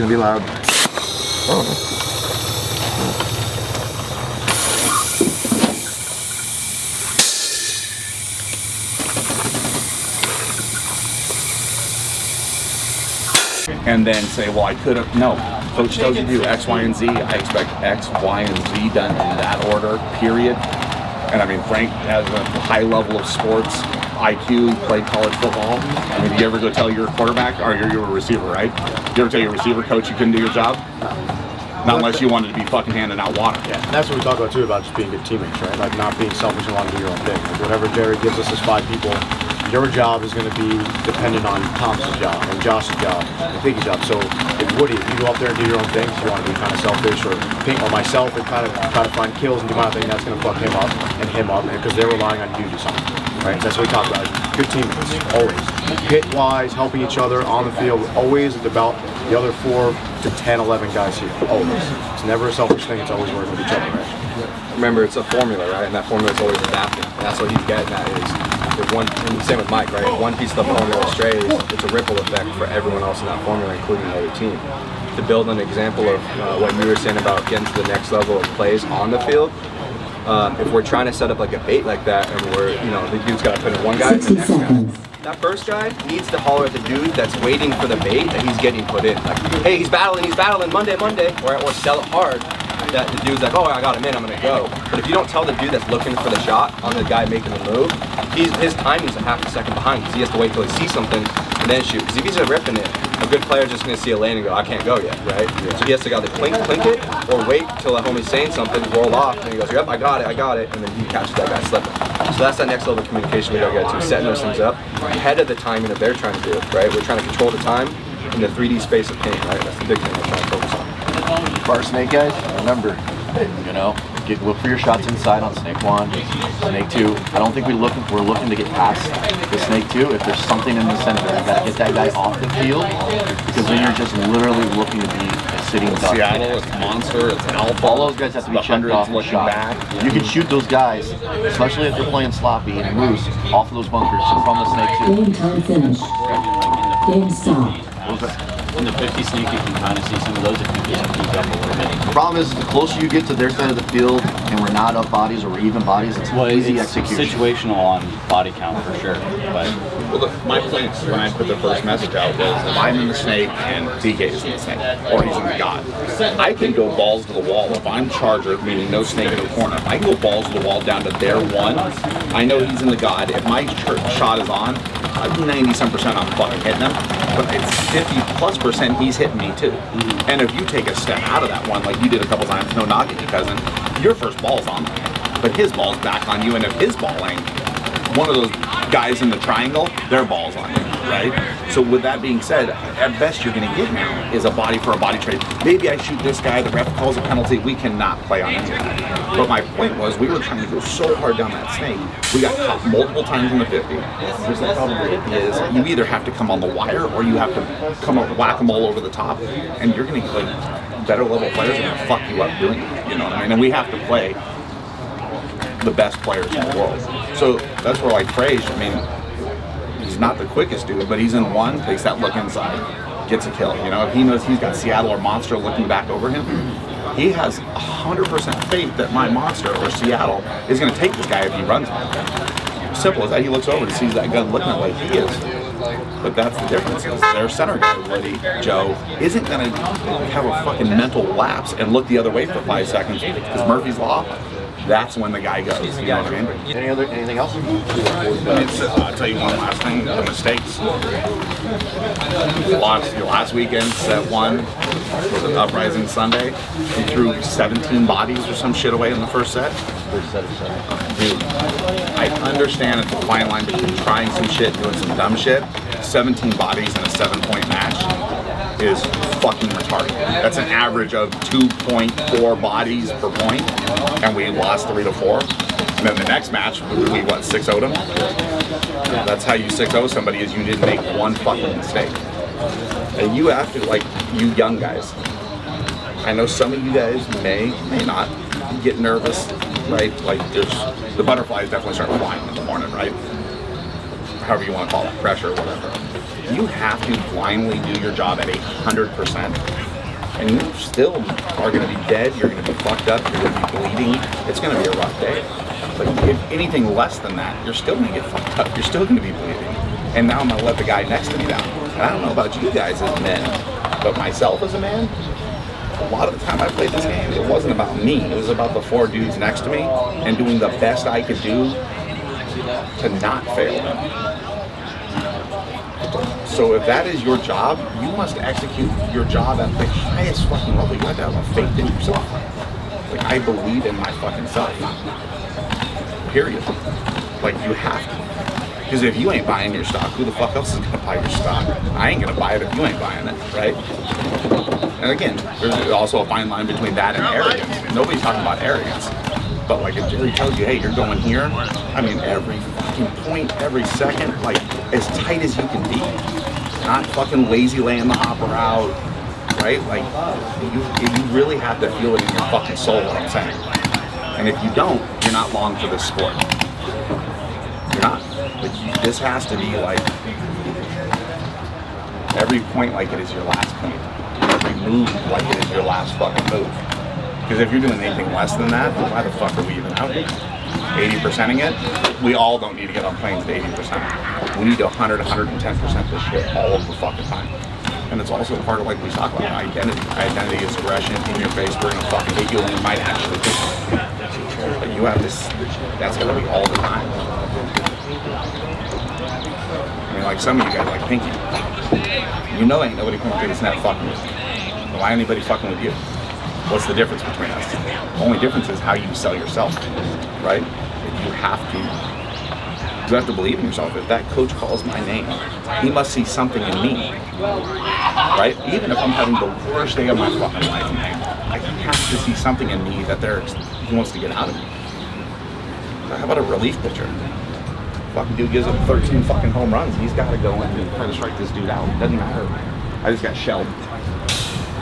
gonna be loud. And then say, well, I could have, no. Coach tells you to do X, Y, and Z. I expect X, Y, and Z done in that order, period. And I mean, Frank has a high level of sports IQ, played college football. I mean, do you ever go tell your quarterback, or you're a receiver, right? Do you ever tell your receiver coach you couldn't do your job? Not unless you wanted to be fucking handing out water. Yeah, and that's what we talk about too, about just being good teammates, right? Like not being selfish and wanting to do your own thing. Like whatever Jerry gives us as 5 people, your job is going to be dependent on Thompson's job and Josh's job and Piggy's job. So if Woody, if you go up there and do your own things, you want to be kind of selfish or think on myself and kind of try to find kills and do my own thing, that's going to fuck him up because they're relying on you to do something. Right? So that's what we talk about. Good teammates, always. Hit-wise, helping each other on the field, always about the other 4 to 10, 11 guys here, always. It's never a selfish thing, it's always working with each other, right? Remember, it's a formula, right? And that formula is always adapting. And that's what he's getting at is, if one, and same with Mike, right? If one piece of the formula strays, it's a ripple effect for everyone else in that formula, including the other team. To build an example of what you were saying about getting to the next level of plays on the field, if we're trying to set up like a bait like that, and we're, the dude's got to put in one guy and the next guy. That first guy needs to holler at the dude that's waiting for the bait that he's getting put in. Like, hey, he's battling, Monday. Or sell it hard. That the dude's like, oh, I got him in, I'm gonna go. But if you don't tell the dude that's looking for the shot on the guy making the move, his timing's a half a second behind because he has to wait till he sees something and then shoot. Because if he's just ripping it, a good player's just gonna see a lane and go, I can't go yet, right? Yeah. So he has to either clink it or wait till the homie's saying something, roll off, and he goes, yep, I got it, and then he catches that guy slipping. So that's that next level of communication we gotta get to, setting those things up ahead of the timing that they're trying to do, right? We're trying to control the time in the 3D space of paint, right? That's the big thing we're trying to focus on. For our snake guys, remember, look for your shots inside on snake 1, snake 2. I don't think we're looking to get past the snake 2. If there's something in the center, you gotta get that guy off the field, because then you're just literally looking to be a sitting duck. Seattle, it's Monster, it's Alpha. All those guys have to be checked off and shot. Back. You can shoot those guys, especially if they're playing sloppy and loose, off of those bunkers from the snake 2. Game time finished. Game stopped. In the 50 snake, you can kind of see some of those if you just peek up a little bit. The problem is, the closer you get to their side of the field, and we're not up bodies or we're even bodies, it's easy execution. Situational on body count for sure. But well, look, my point when I put the first message out was, if I'm in the snake and DK is in the snake, or he's in the god, I can go balls to the wall. If I'm charger, meaning no snake in the corner, if I can go balls to the wall down to their 1, I know he's in the god. If my shot is on, 90-some% I'm fucking hitting him, but it's 50+% he's hitting me too. And if you take a step out of that one, like you did a couple times, no knocking you, cousin, your first ball's on me, but his ball's back on you, and if his ball ain't, one of those guys in the triangle, their ball's on you, right? So with that being said, at best you're gonna get now is a body for a body trade. Maybe I shoot this guy, the ref calls a penalty, we cannot play on any of that. But my point was, we were trying to go so hard down that snake. We got caught multiple times in the 50. There's the problem is, you either have to come on the wire or you have to come up, whack them all over the top, and you're gonna get better level players are gonna fuck you up doing it, you know what I mean? And we have to play the best players in the world. So that's where, like Frage, I mean, he's not the quickest dude, but he's in 1, takes that look inside, gets a kill. If he knows he's got Seattle or Monster looking back over him, he has 100% faith that my Monster or Seattle is going to take this guy if he runs him. Simple as that. He looks over and sees that gun looking at like he is. But that's the difference. Is their center guy, Woody, Joe, isn't going to have a fucking mental lapse and look the other way for 5 seconds because Murphy's Law. That's when the guy goes. You know what I mean? Anything else? I'll tell you one last thing. The mistakes. Last weekend, set 1 was an Uprising Sunday. He threw 17 bodies or some shit away in the first set. Dude, I understand it's a fine line between trying some shit, doing some dumb shit. 17 bodies in a 7-point match is fucking retarded. That's an average of 2.4 bodies per point, and we lost 3 to 4. And then the next match, we 6-0'd them. That's how you 6-0 somebody, is you didn't make one fucking mistake. And you have to, like, you young guys, I know some of you guys may not get nervous, right? Like, the butterflies definitely start flying in the morning, right? However you want to call it, pressure or whatever. You have to blindly do your job at 100%. and you still are going to be dead, you're going to be fucked up, you're going to be bleeding, it's going to be a rough day. But if anything less than that, you're still going to get fucked up, you're still going to be bleeding. And now I'm going to let the guy next to me down. And I don't know about you guys as men, but myself as a man, a lot of the time I played this game, it wasn't about me, it was about the 4 dudes next to me and doing the best I could do to not fail them. So if that is your job, you must execute your job at the highest fucking level. You have to have a faith in yourself. Like, I believe in my fucking self. Period. Like, you have to. Because if you ain't buying your stock, who the fuck else is gonna buy your stock? I ain't gonna buy it if you ain't buying it, right? And again, there's also a fine line between that and arrogance. Nobody's talking about arrogance. But like, if Jerry tells you, hey, you're going here, I mean, every fucking point, every second, like, as tight as you can be. Not fucking lazy laying the hopper out, right? Like, you really have to feel it in your fucking soul, what I'm saying. And if you don't, you're not long for this sport. You're not. Like, this has to be like, every point like it is your last point. Every move like it is your last fucking move. Because if you're doing anything less than that, then why the fuck are we even out here? 80%ing it? We all don't need to get on planes to 80%. We need to 100, 110% this shit all of the fucking time. And it's also part of, like we talk about, identity. Identity is aggression in your face. We're gonna fucking hate you and we might actually hit you. But you have this, that's gonna be all the time. I mean, like some of you guys, like Pinky, you know ain't nobody coming through this net fucking with you. Why anybody fucking with you? What's the difference between us? The only difference is how you sell yourself, right? You have to believe in yourself. If that coach calls my name, he must see something in me, right? Even if I'm having the worst day of my fucking life, I have to see something in me that he wants to get out of me. So how about a relief pitcher? Fucking dude gives up 13 fucking home runs. He's got to go in and try to strike this dude out. Doesn't matter. I just got shelled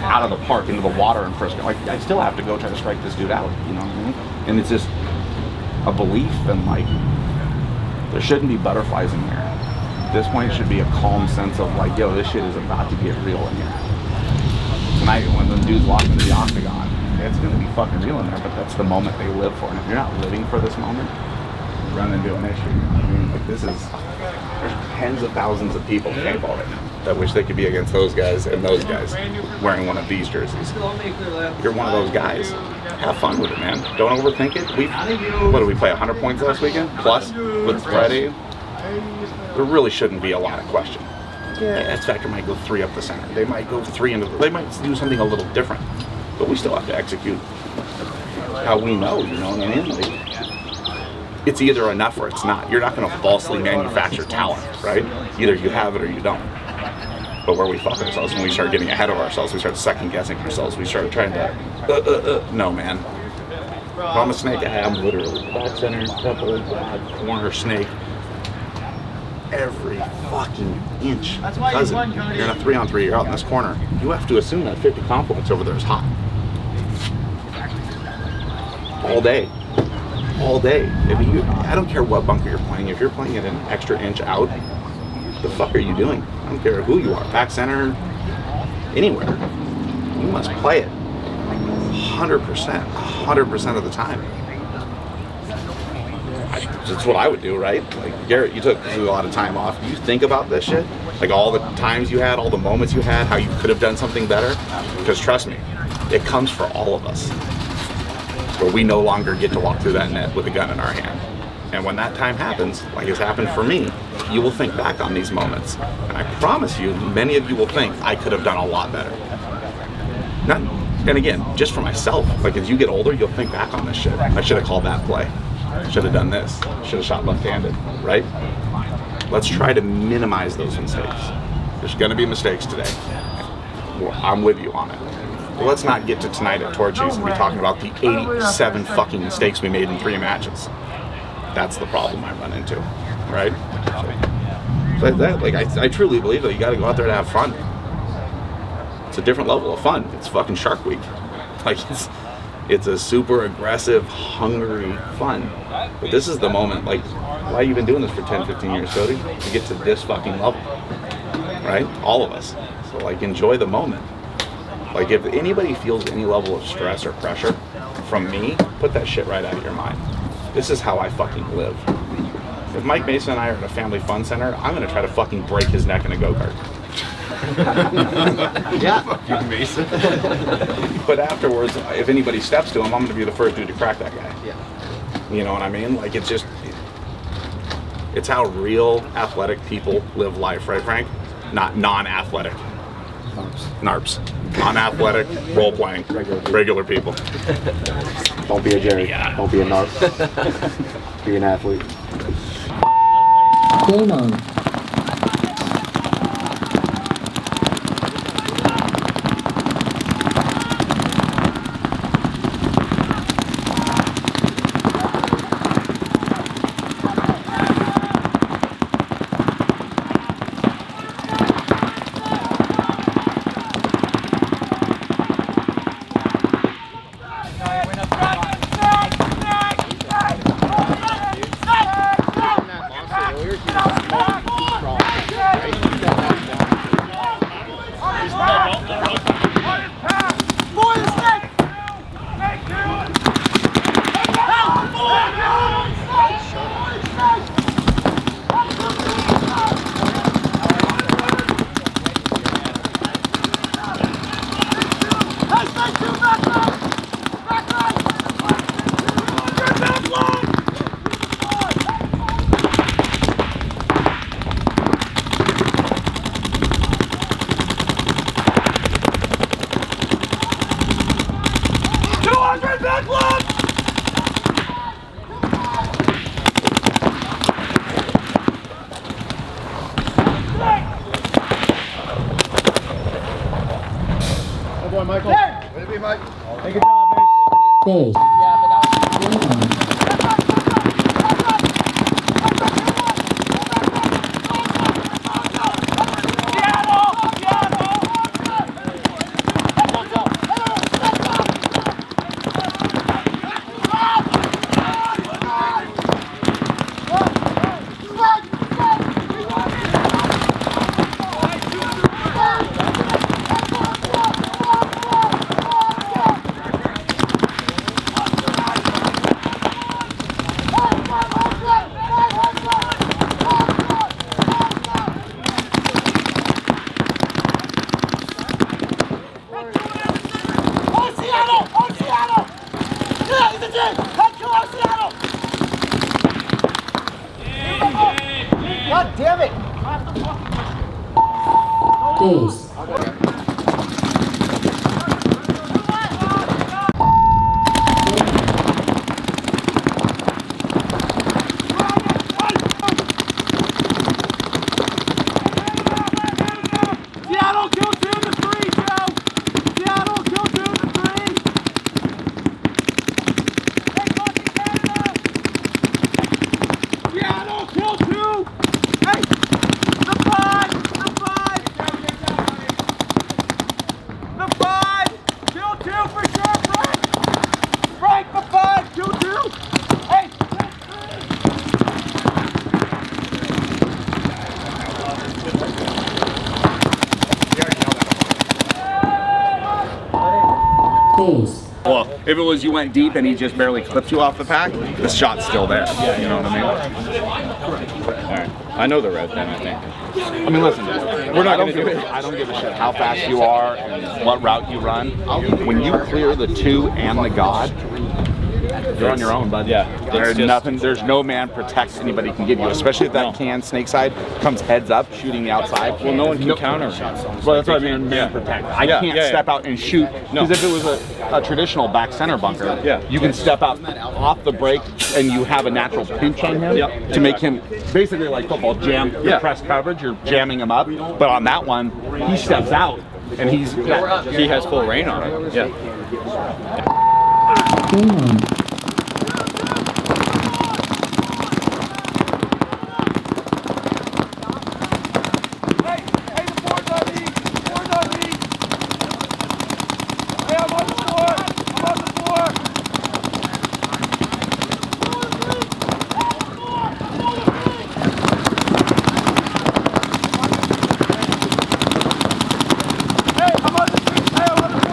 out of the park into the water in Frisco. Like, I still have to go try to strike this dude out, you know what I mean? And it's just a belief, and like, there shouldn't be butterflies in here. At this point, it should be a calm sense of like, yo, this shit is about to get real in here. Tonight, when the dudes walk into the octagon, it's gonna be fucking real in there, but that's the moment they live for. And if you're not living for this moment, you run into an issue. I mean, like, there's tens of thousands of people in paintball right now that wish they could be against those guys and those guys wearing one of these jerseys. You're one of those guys. Have fun with it, man. Don't overthink it. What did we play, 100 points last weekend? Plus, with Friday, there really shouldn't be a lot of question. Yeah, X Factor might go 3 up the center. They might go 3 into they might do something a little different. But we still have to execute how we know, you know what I mean? Like, it's either enough or it's not. You're not going to falsely manufacture talent, right? Either you have it or you don't. But where we fuck ourselves, when we start getting ahead of ourselves, we start second guessing ourselves, we start trying to, no man. If I'm a snake, I am literally back center, double, corner, snake. Every fucking inch. Cousin, you're in a 3-on-3, you're out in this corner. You have to assume that 50 compliments over there is hot. All day. All day. I don't care what bunker you're playing. If you're playing it an extra inch out, the fuck are you doing? I don't care who you are, back center, anywhere. You must play it 100% of the time. That's what I would do, right? Like, Garrett, you took a lot of time off. You think about this shit? Like, all the times you had, all the moments you had, how you could have done something better? Because trust me, it comes for all of us. Where we no longer get to walk through that net with a gun in our hand. And when that time happens, like it's happened for me, you will think back on these moments. And I promise you, many of you will think, I could have done a lot better. And again, just for myself, like as you get older, you'll think back on this shit. I should have called that play. Should have done this. Should have shot left-handed, right? Let's try to minimize those mistakes. There's gonna be mistakes today. I'm with you on it. Well, let's not get to tonight at Torchies and be talking about the 87 fucking mistakes we made in 3 matches. That's the problem I run into, right? So that, like, I truly believe that you got to go out there to have fun. It's a different level of fun. It's fucking Shark Week. Like, it's a super aggressive, hungry fun. But this is the moment, like, why have you been doing this for 10, 15 years, Cody? To get to this fucking level, right? All of us. So, like, enjoy the moment. Like, if anybody feels any level of stress or pressure from me, put that shit right out of your mind. This is how I fucking live. If Mike Mason and I are at a family fun center, I'm gonna try to fucking break his neck in a go-kart. Yeah, Mason. But afterwards, if anybody steps to him, I'm gonna be the first dude to crack that guy. Yeah. You know what I mean? Like, it's just, it's how real athletic people live life, right, Frank? Not non-athletic. NARPs. Non-athletic, role-playing, regular people. Don't be a Jerry. Yeah. Don't be a narc. Be an athlete. Game on. Base. Game on. God damn it! Base. Seattle, kill 2 to 3, Joe! Seattle, kill 2 to 3! Seattle, kill 2! Hey! The 5! The 5! The 5! Kill 2 for sure, Frank! Frank, the 5! Kill 2! Hey! Base. Well, if it was you went deep and he just barely clipped you off the pack, the shot's still there. Yeah, you know what I mean? All right. I know the red then, I think. I mean, listen, we're not going to do it. I don't give a shit how fast you are and what route you run. When you clear the 2 and the God, you're on your own, bud. Yeah, There's just- nothing. There's no man protects anybody can give you, especially if that can snake side comes heads up, shooting the outside. Well, no one can counter. Well, that's what I mean. Man protect. I can't step out and shoot because if it was a traditional back center bunker, you can step out off the break and you have a natural pinch on him to make him basically like football jam. Your press coverage, you're jamming him up. But on that one, he steps out and he He has full reign on it. Yeah. Game on. Hey, the 4's on me! 4's on me! Hey, I'm on the 4! I'm on the 4! Hey, I'm on the 3! Hey, I'm on the 4!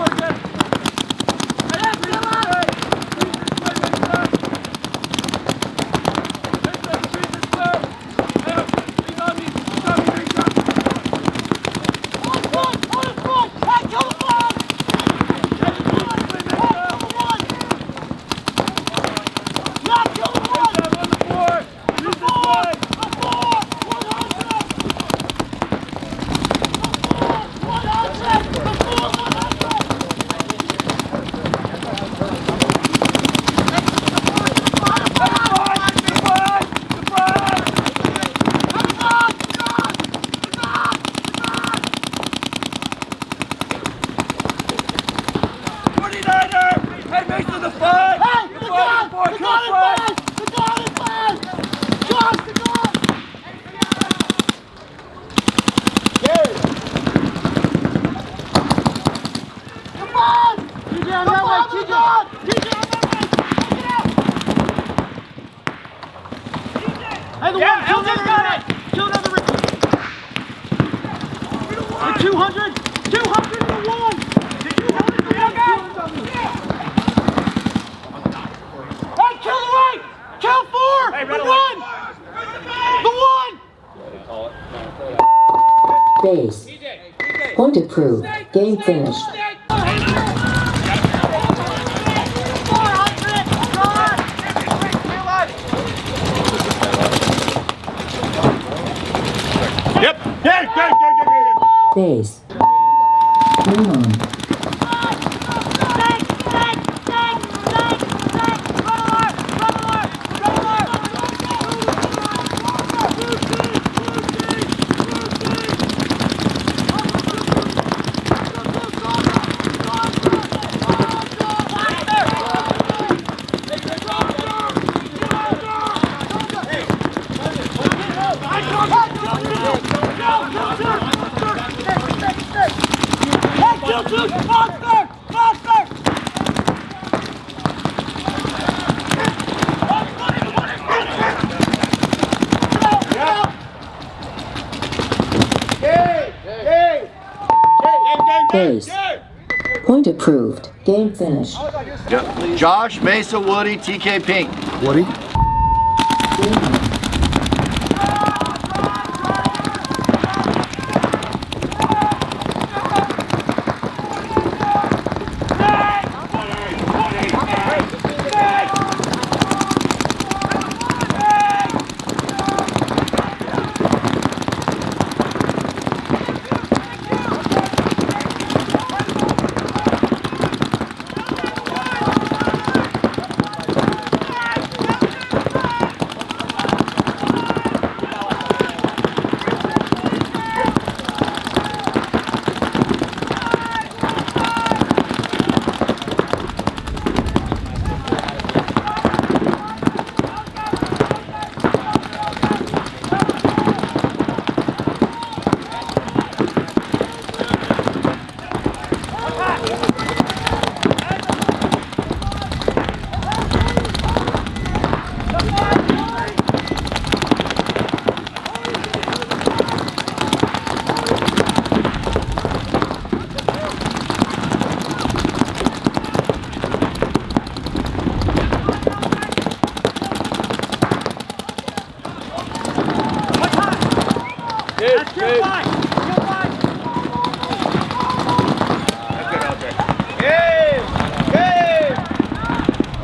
Hey, Mason, the flag! Hey, the gun! The gun is flag! The gun is flag! Josh, the gun! Come on! TJ on that way, TJ! TJ on that way! Take it out! Hey, the one! Kill another got it! Kill another Ricky! The 200! 200 and the one! The 200 and the one, guys! Hey, kill the right! Kill 4! Hey, the one! The one! Base. Point approved. Game finished. Yep. Yeah. Base. Game on. Base. Point approved. Game finished. Josh, Mesa, Woody, TK, Pink. Woody? Game on.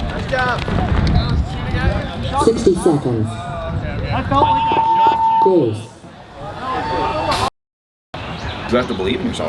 Nice job. 60 seconds. Base. You have to believe in yourself.